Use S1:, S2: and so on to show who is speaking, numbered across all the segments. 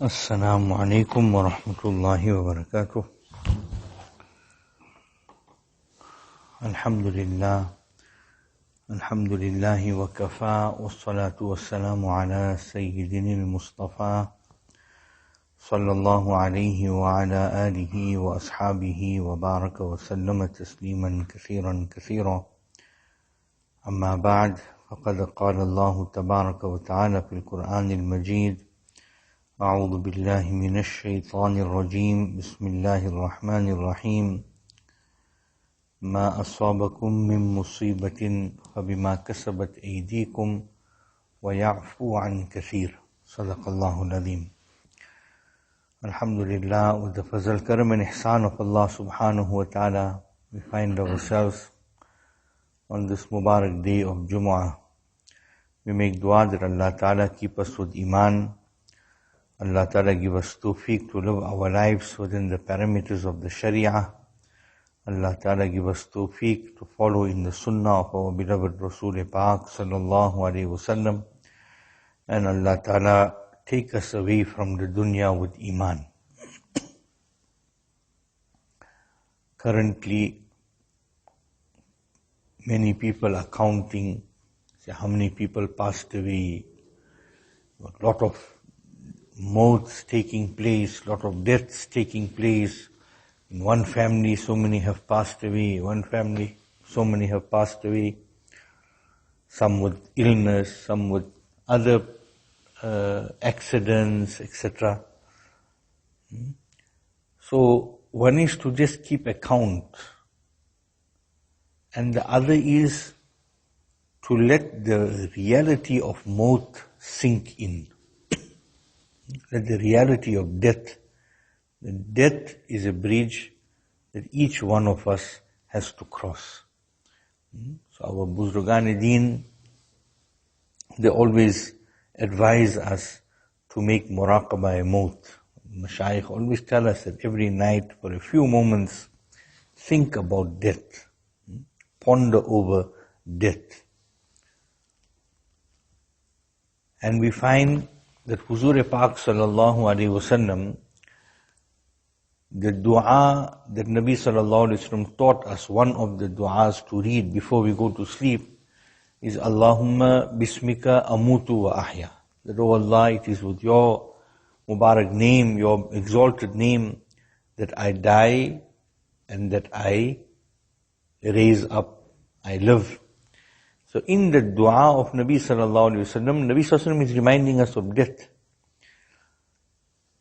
S1: Assalamu alaikum wa rahmatullahi wa barakatuh. Alhamdulillahi wa kafa wa salatu wa salamu ala sayyidina al-Mustafa sallallahu alayhi wa ala alihi wa ashabihi wa baraka wa sallama tasliman kathira. Amma ba'd, faqad qala Allah tabaraka wa ta'ala fil Qur'an al-Majid. أعوذ بالله من الشيطان الرجيم بسم الله الرحمن الرحيم ما أصابكم من مصيبة فبما كسبت أيديكم ويعفو عن كثير صدق الله العظيم. Alhamdulillah, with the fazal karam and ihsan of Allah subhanahu wa ta'ala, we find ourselves on this Mubarak day of Jumu'ah. We make dua that Allah ta'ala keep us with iman. Allah Ta'ala give us tawfiq to live our lives within the parameters of the Sharia. Allah Ta'ala give us tawfiq to follow in the sunnah of our beloved Rasul Pak Sallallahu Alaihi Wasallam. And Allah Ta'ala take us away from the dunya with iman. Currently, many people are counting, say how many people passed away. A lot of mauts taking place, lot of deaths taking place. In one family, so many have passed away. One family, so many have passed away. Some with illness, some with other accidents, etc. So one is to just keep account, and the other is to let the reality of maut sink in. That the reality of death, that death is a bridge that each one of us has to cross. So our Buzrugani-Deen, they always advise us to make muraqabah maut. Mashayikh always tell us that every night for a few moments, think about death, ponder over death. And we find that Huzur Pak Sallallahu Alaihi Wasallam, the dua that Nabi Sallallahu Alaihi Wasallam taught us, one of the duas to read before we go to sleep, is Allahumma bismika amutu wa ahya. That, oh Allah, it is with your Mubarak name, your exalted name, that I die and that I raise up, I live. So in the dua of Nabi Sallallahu Alaihi Wasallam, Nabi Sallallahu Alaihi Wasallam is reminding us of death.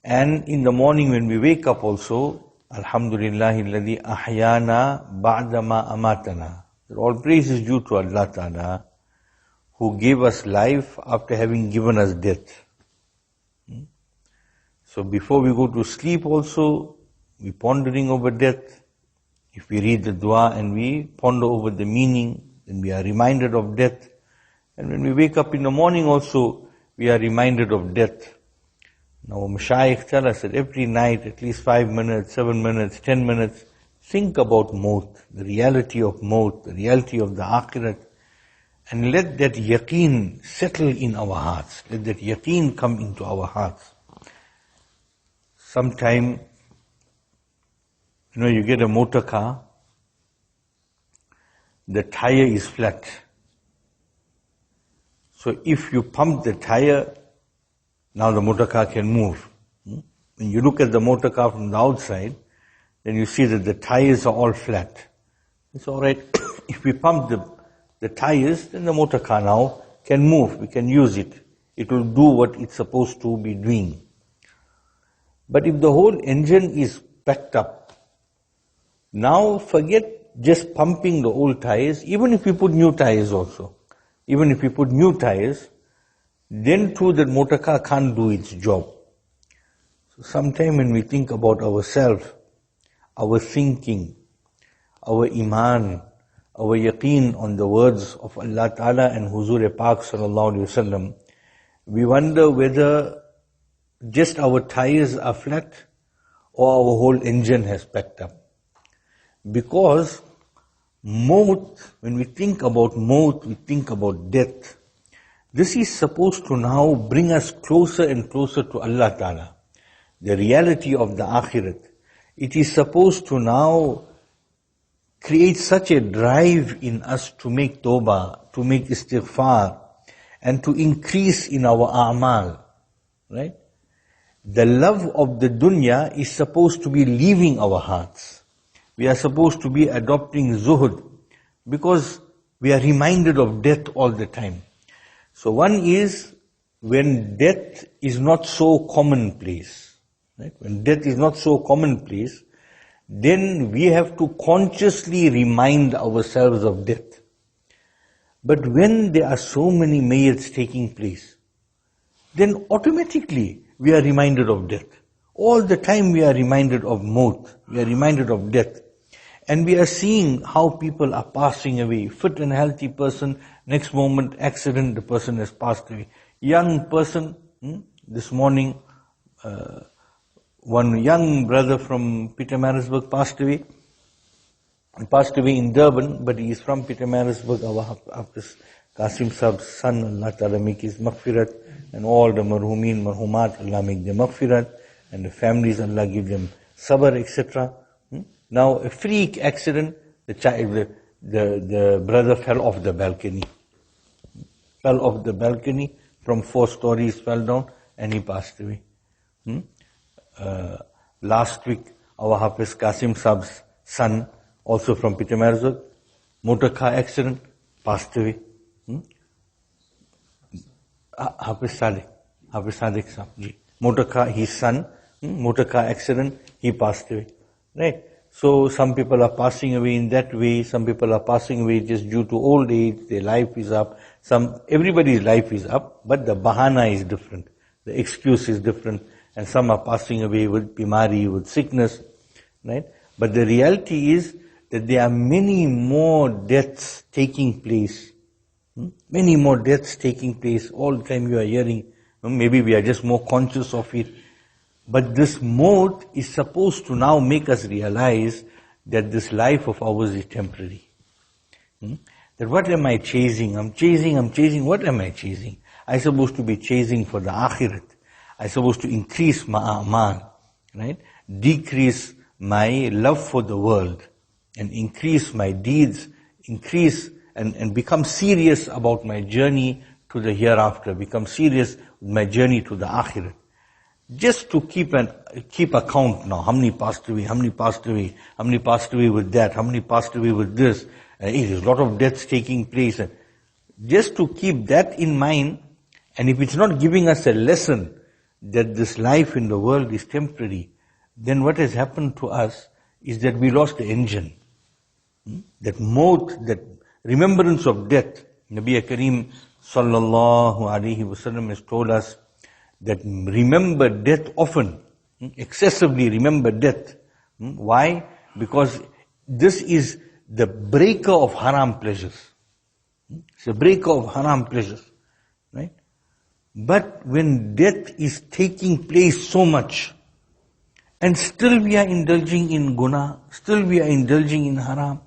S1: And in the morning when we wake up also, Alhamdulillahi alladhi ahyana ba'dama amatana. All praise is due to Allah Ta'ala, who gave us life after having given us death. So before we go to sleep also, we pondering over death. If we read the dua and we ponder over the meaning, then we are reminded of death. And when we wake up in the morning also, we are reminded of death. Now Mashayikh tell us that every night, at least 5 minutes, 7 minutes, 10 minutes, think about maut, the reality of maut, the reality of the akhirat, and let that yaqeen settle in our hearts. Let that yaqeen come into our hearts. Sometime, you get a motor car, the tire is flat. So if you pump the tire, now the motor car can move. When you look at the motor car from the outside, then you see that the tires are all flat. It's alright. If we pump the tires, then the motor car now can move. We can use it. It will do what it's supposed to be doing. But if the whole engine is packed up, now forget just pumping the old tires. Even if we put new tires also, then too that motor car can't do its job. So sometime when we think about ourselves, our thinking, our iman, our yaqeen on the words of Allah Ta'ala and Huzur Pak Sallallahu Alaihi Wasallam, we wonder whether just our tires are flat or our whole engine has packed up. Because maut, when we think about maut, we think about death. This is supposed to now bring us closer and closer to Allah Ta'ala. the reality of the akhirat, it is supposed to now create such a drive in us to make tawbah, to make istighfar, and to increase in our a'mal, right? The love of the dunya is supposed to be leaving our hearts. We are supposed to be adopting zuhud, because we are reminded of death all the time. So one is when death is not so commonplace, right? When death is not so commonplace, then we have to consciously remind ourselves of death. But when there are so many mayyats taking place, then automatically we are reminded of death. All the time we are reminded of maut, we are reminded of death. And we are seeing how people are passing away. Fit and healthy person, next moment accident, the person has passed away. Young person, this morning, one young brother from Pietermaritzburg passed away. He passed away in Durban, but he is from Pietermaritzburg. Our Hafiz Qasim Saab's son, Allah Ta'ala make his maghfirat, and all the marhumeen, marhumat, Allah make them maghfirat, and the families, Allah give them sabr, etc. Now, a freak accident, the brother fell off the balcony. Fell off the balcony, from 4 stories fell down, and he passed away. Last week, our Hafiz Qasim Saab's son, also from Pietermaritzburg, motor car accident, passed away. Hafiz Sadiq Saab, motor car, his son, motor car accident, he passed away. Right? So some people are passing away in that way, some people are passing away just due to old age, their life is up, everybody's life is up, but the bahana is different, the excuse is different, and some are passing away with bimari, with sickness, right? But the reality is that there are many more deaths taking place, many more deaths taking place, all the time you are hearing, maybe we are just more conscious of it. But this maut is supposed to now make us realize that this life of ours is temporary. That what am I chasing? I'm chasing, what am I chasing? I'm supposed to be chasing for the akhirat. I'm supposed to increase my a'mal, right? Decrease my love for the world, and increase my deeds, increase and become serious about my journey to the hereafter, become serious with my journey to the akhirat. Just to keep account now, how many passed away, how many passed away, how many passed away with that, how many passed away with this. There's a lot of deaths taking place. Just to keep that in mind, and if it's not giving us a lesson that this life in the world is temporary, then what has happened to us is that we lost the engine. That maut, that remembrance of death. Nabi Kareem sallallahu alaihi wasallam has told us that remember death often, excessively remember death. Why? Because this is the breaker of haram pleasures. It's a breaker of haram pleasures, right? But when death is taking place so much, and still we are indulging in guna, still we are indulging in haram,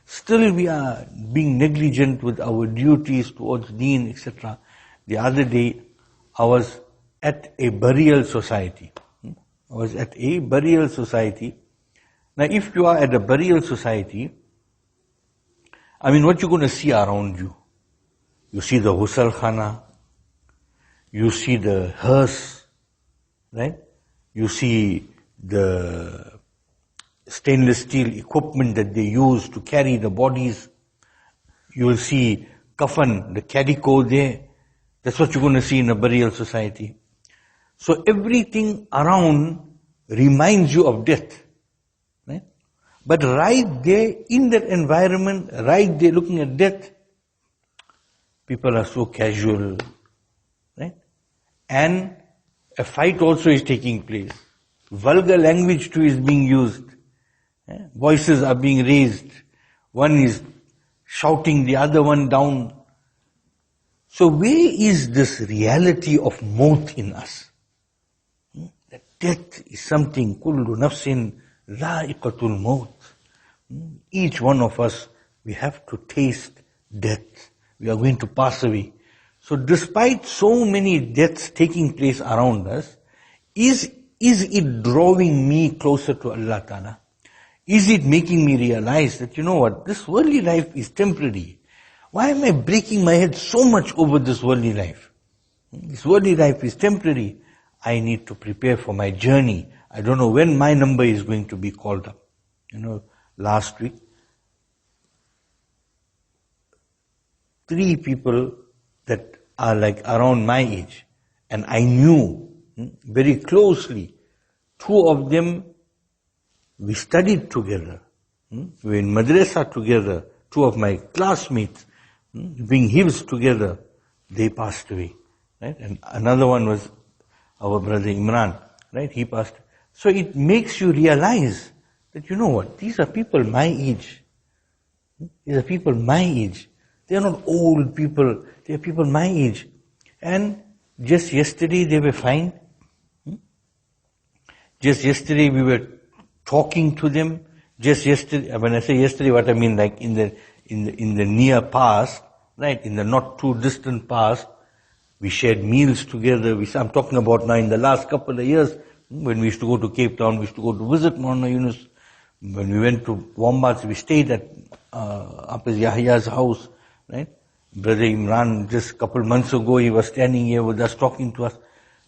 S1: still we are being negligent with our duties towards deen, etc. The other day, I was at a burial society. Now, if you are at a burial society, what you're going to see around you? You see the ghusl khana, you see the hearse, right? You see the stainless steel equipment that they use to carry the bodies. You will see kafan, the cadico there. That's what you're going to see in a burial society. So everything around reminds you of death, right? But right there in that environment, right there looking at death, people are so casual, right? And a fight also is taking place. Vulgar language too is being used. Voices are being raised. One is shouting the other one down. So where is this reality of maut in us? That death is something, kullu nafsin dha'iqatul maut. Each one of us, we have to taste death. We are going to pass away. So despite so many deaths taking place around us, is is it drawing me closer to Allah Ta'ala? Is it making me realize that, you know what, this worldly life is temporary. Why am I breaking my head so much over this worldly life? This worldly life is temporary. I need to prepare for my journey. I don't know when my number is going to be called up. Last week, 3 people that are like around my age, and I knew very closely. 2 of them, we studied together. We were in madrasa together. 2 of my classmates, doing hifz together. They passed away. Right? And another one was our brother Imran. Right? He passed. So it makes you realize that, you know what, these are people my age. These are people my age. They are not old people. They are people my age. And just yesterday they were fine. Just yesterday we were talking to them. Just yesterday, when I say yesterday, what I mean, like in the near past, right, in the not too distant past, we shared meals together. I'm talking about now in the last couple of years, when we used to go to Cape Town, we used to go to visit Maulana Yunus. When we went to Wombats, we stayed at Apis Yahya's house, right? Brother Imran, just a couple months ago, he was standing here with us, talking to us.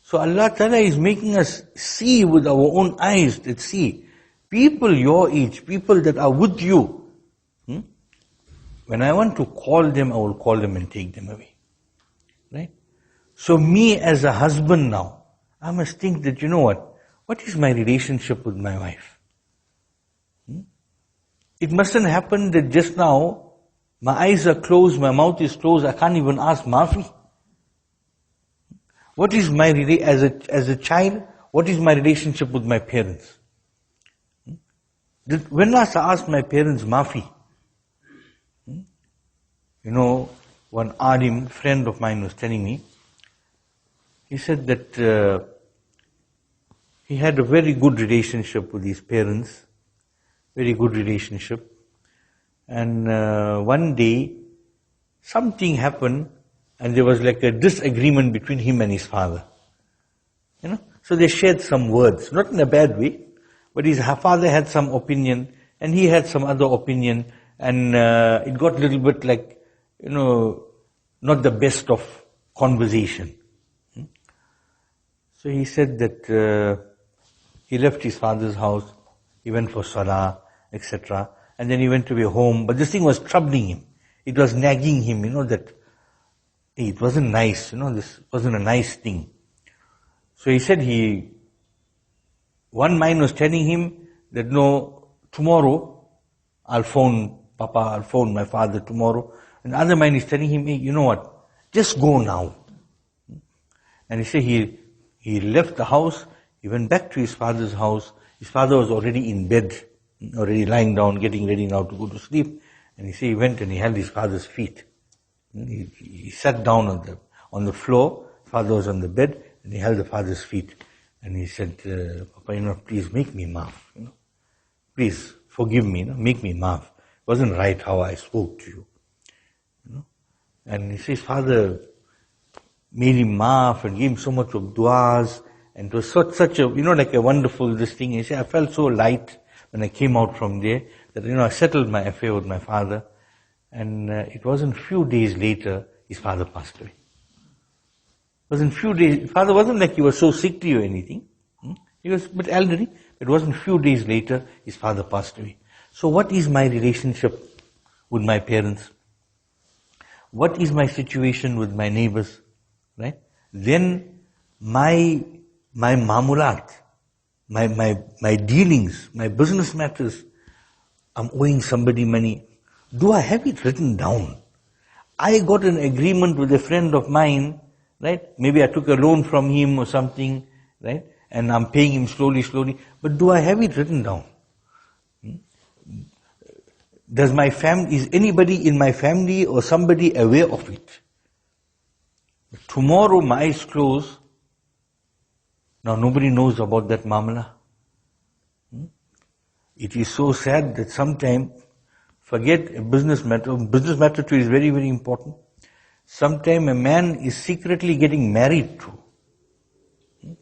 S1: So Allah Ta'ala is making us see with our own eyes, that see, people your age, people that are with you, when I want to call them, I will call them and take them away. Right? So me as a husband now, I must think that, you know what is my relationship with my wife? It mustn't happen that just now, my eyes are closed, my mouth is closed, I can't even ask Maafi. What is my, as a child, what is my relationship with my parents? When last I asked my parents Maafi? One alim friend of mine was telling me, he said that he had a very good relationship with his parents, very good relationship. And one day, something happened, and there was like a disagreement between him and his father. So they shared some words, not in a bad way, but his father had some opinion, and he had some other opinion, and it got a little bit like, not the best of conversation. So he said that he left his father's house, he went for salah, etc., and then he went to be home, but this thing was troubling him. It was nagging him, that it wasn't nice, this wasn't a nice thing. So he said one mind was telling him that no, tomorrow I'll phone Papa, I'll phone my father tomorrow. And the other mind is telling him, hey, you know what, just go now. And he said he left the house, he went back to his father's house. His father was already in bed, already lying down, getting ready now to go to sleep. And he said he went and he held his father's feet. He sat down on the floor, father was on the bed, and he held the father's feet. And he said, Papa, please make me maaf. Please forgive me, make me maaf. It wasn't right how I spoke to you. And he says, father made him maaf and gave him so much of du'as. And it was such a, like a wonderful this thing. He said, I felt so light when I came out from there that, I settled my affair with my father. And it wasn't few days later, his father passed away. It wasn't few days, father wasn't like he was so sickly or anything. He was a bit elderly. It wasn't few days later, his father passed away. So what is my relationship with my parents? What is my situation with my neighbors? Right? Then my mamulat, my dealings, my business matters, I'm owing somebody money. Do I have it written down? I got an agreement with a friend of mine, right? Maybe I took a loan from him or something, right? And I'm paying him slowly. But do I have it written down? Is anybody in my family or somebody aware of it? Tomorrow my eyes close. Now nobody knows about that mamla. It is so sad that sometimes, forget a business matter too is very, very important. Sometimes a man is secretly getting married to.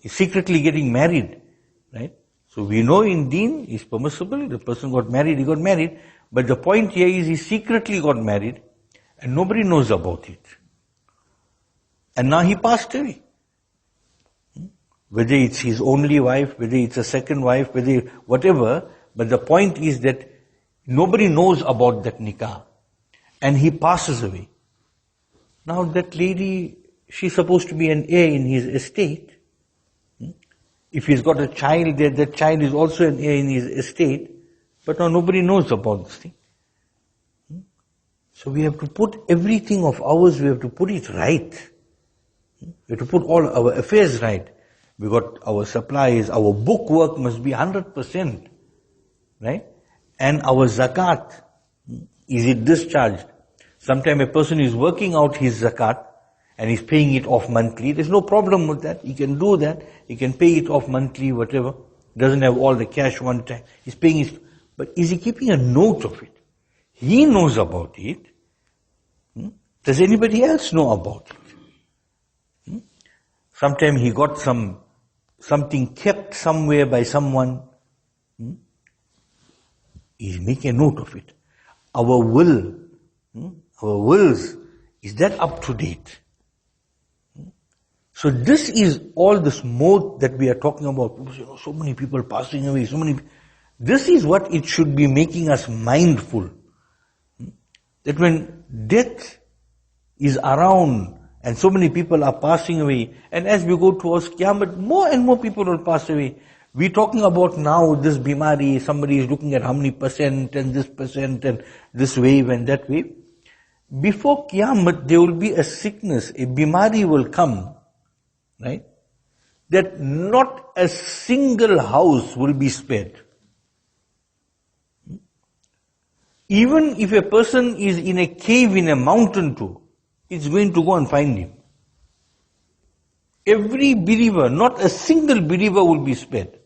S1: He's secretly getting married. right? So we know in Deen is permissible, the person got married, he got married, but the point here is he secretly got married and nobody knows about it. And now he passed away. Whether it's his only wife, whether it's a second wife, whatever, but the point is that nobody knows about that nikah. And he passes away. Now that lady, she's supposed to be an heir in his estate. If he's got a child there, that child is also an heir in his estate. But now nobody knows about this thing. So we have to put everything of ours, we have to put it right. We have to put all our affairs right. We got our supplies, our book work must be 100%. Right? And our zakat, is it discharged? Sometimes a person is working out his zakat and he's paying it off monthly. There's no problem with that. He can do that. He can pay it off monthly, whatever. Doesn't have all the cash one time. He's paying it. But is he keeping a note of it? He knows about it. Does anybody else know about it? Sometimes he got something kept somewhere by someone. He's making a note of it. Our wills, is that up to date? So this is all this mode that we are talking about. So many people passing away, this is what it should be making us mindful. That when death is around and so many people are passing away, and as we go towards Qiyamah, more and more people will pass away. We're talking about now this bimari, somebody is looking at how many percent and this wave and that wave. Before Qiyamah, there will be a sickness, a bimari will come, right? That not a single house will be spared. Even if a person is in a cave in a mountain too, it's going to go and find him. Every believer, not a single believer will be spared.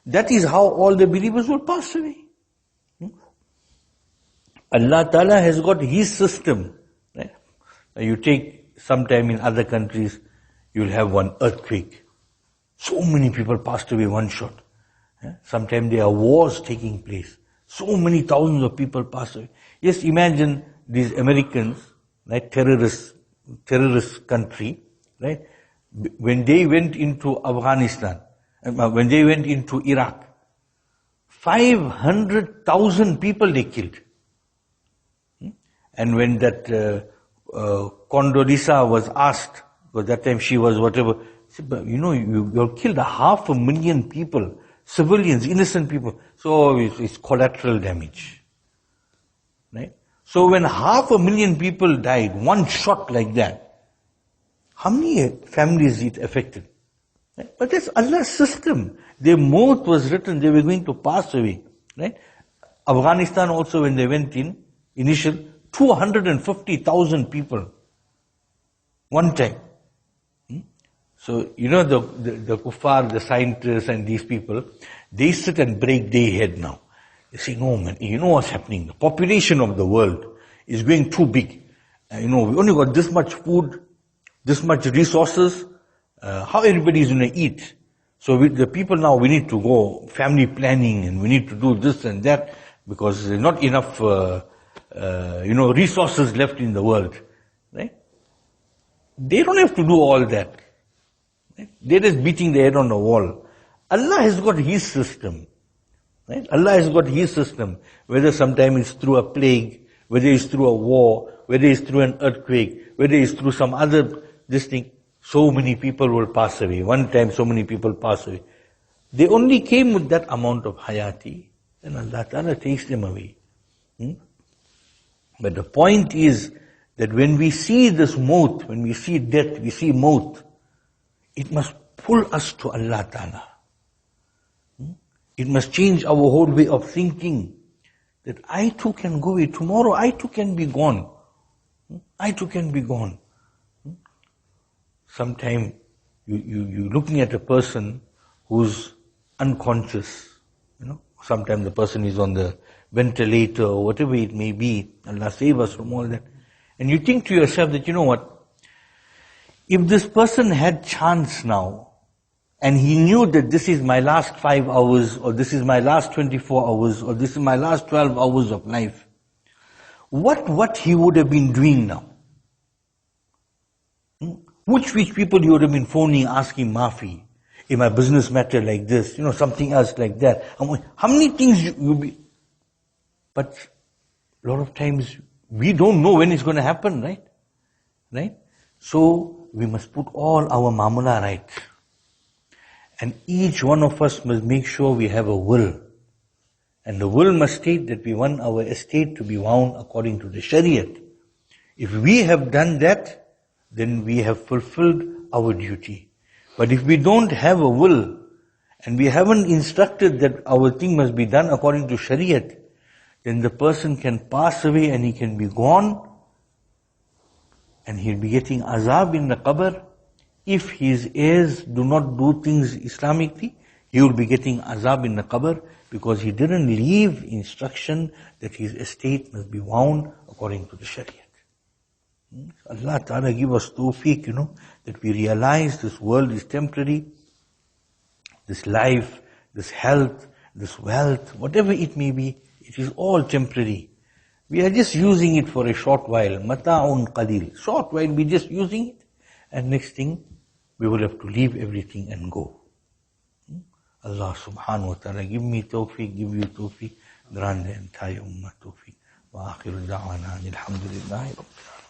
S1: That is how all the believers will pass away. Allah Ta'ala has got His system. Right? You take sometime in other countries, you'll have one earthquake. So many people passed away one shot. Sometimes there are wars taking place. So many thousands of people pass away. Just imagine these Americans, right, terrorist country, right? When they went into Afghanistan, when they went into Iraq, 500,000 people they killed. And when that Condoleezza was asked, because that time she was whatever, she said, but you killed 500,000 people, civilians, innocent people. So it's collateral damage. Right? So when 500,000 people died, one shot like that, how many families it affected? Right? But that's Allah's system. Their maut was written, they were going to pass away. Right? Afghanistan also, when they went in, initial, 250,000 people. One time. So, the kuffar, the scientists and these people, they sit and break their head now. They say, no man, you know what's happening? The population of the world is going too big. We only got this much food, this much resources, how everybody is going to eat. So the people now, we need to go family planning and we need to do this and that because there's not enough, resources left in the world. Right? They don't have to do all that. Right? They're just beating their head on the wall. Allah has got His system. Right? Allah has got His system. Whether sometimes it's through a plague, whether it's through a war, whether it's through an earthquake, whether it's through some other, this thing, so many people will pass away. One time so many people pass away. They only came with that amount of hayati, and Allah Ta'ala takes them away. But the point is that when we see this maut, when we see death, we see maut, it must pull us to Allah Ta'ala. It must change our whole way of thinking. That I too can go away. Tomorrow I too can be gone. I too can be gone. Sometime you're looking at a person who's unconscious. Sometimes the person is on the ventilator or whatever it may be. Allah save us from all that. And you think to yourself that, if this person had chance now and he knew that this is my last 5 hours, or this is my last 24 hours, or this is my last 12 hours of life, what he would have been doing now? Which people he would have been phoning, asking Mafi, in my business matter like this, something else like that. How many things you be? But a lot of times we don't know when it's going to happen, right? Right? So we must put all our mamula right. And each one of us must make sure we have a will. And the will must state that we want our estate to be wound according to the Shariat. If we have done that, then we have fulfilled our duty. But if we don't have a will, and we haven't instructed that our thing must be done according to Shariat, then the person can pass away and he can be gone, and he'll be getting azab in the qabr. If his heirs do not do things Islamically, he will be getting azab in the qabr because he didn't leave instruction that his estate must be wound according to the Shariat. Allah Ta'ala give us tawfiq, that we realize this world is temporary, this life, this health, this wealth, whatever it may be, it is all temporary. We are just using it for a short while. Mata'un qalil. Short while we're just using it, and next thing, we will have to leave everything and go. Allah subhanahu wa ta'ala give me tawfiq, give you tawfiq, grant the entire ummah tawfiq. Wa akhiru da'wana alhamdulillahi rabbil alamin.